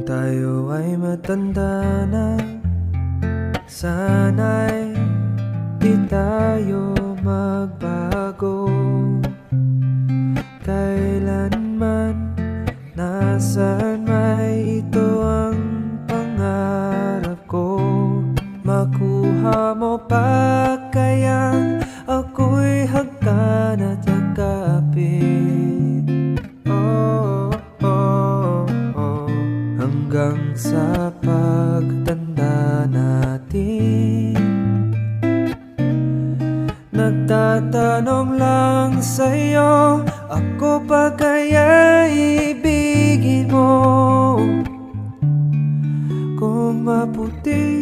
tayo ay matanda na, sana'y di tayo magbago. Kailanman, nasaan may ito ang pangarap ko. Makuha mo pa kayang ako'y hagkan at yakapin? Hanggang sa pagtanda natin, nagtatanong lang sa'yo, ako pa kaya ibigin mo? Kung maputi